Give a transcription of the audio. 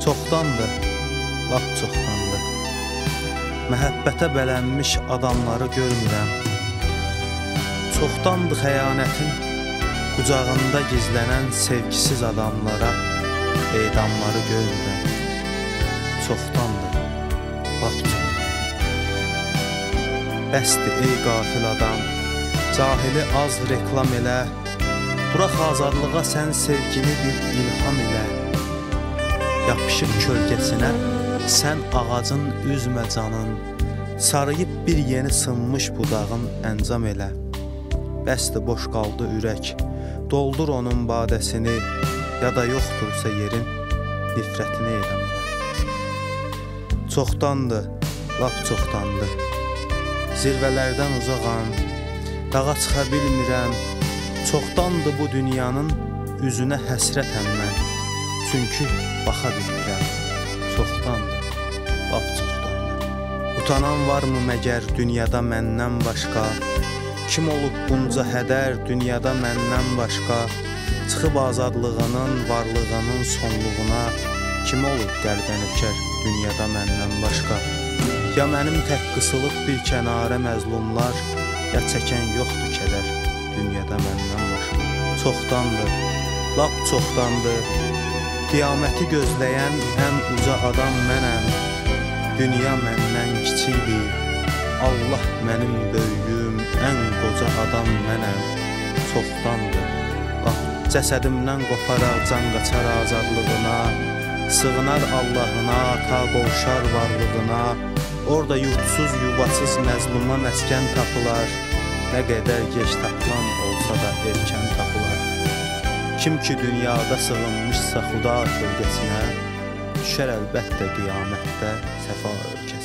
Çoxdandır, lap çoxdandır məhəbbətə bələnmiş adamları görmürəm. Çoxdandır xəyanətin qucağında gizlənən sevgisiz adamlara edamları görmürəm. Çoxdandır, lap çoxdandır. Bəsdir ey qafil adam, cahili az reklam elə, burax azadlığa sən sevgini bir ilham elə. Yapışıb kölgəsinə sən ağacın üzmə canın, sarıyıb bir yeni sınmış budağın əncam elə. Bəsdir boş qaldı ürək, doldur onun badəsini, ya da yoxdursa yerin nifrətini eyləm. Çoxdandır, lap çoxdandır zirvələrdən uzağam, dağa çıxa bilmirəm. Çoxdandır bu dünyanın üzünə həsrətəm mən, çünki baxa bilmirəm. Çoxdandır, lap çoxdandır. Utanan varmı məgər dünyada məndən başqa? Kim olub bunca hədər dünyada məndən başqa? Çıxıb azadlığının, varlığının sonluğuna, kim olub qəlbən ökər dünyada məndən başqa? Ya mənim tək qısılıb bir kənarə məzlumlar, ya çəkən yoxdur kədər dünyada məndən başqa. Çoxdandır, lap çoxdandır qiyaməti gözləyən ən uca adam mənəm. Dünya məndən kiçikdir, Allah mənim böyüyüm, ən qoca adam mənəm. Çoxdandır, lap cəsədimdən qoparaq can qaçar azadlığına, sığınar Allahına, ta qovşar varlığına. Orada yurtsuz, yuvasız məzluma məskən tapılar, nə qədər gec tapılan olsa da erkən tapılar. Kim ki dünyada sığınmışsa Xuda kölgəsinə, düşər əlbəttə qiyamətdə səfa ölkəsinə.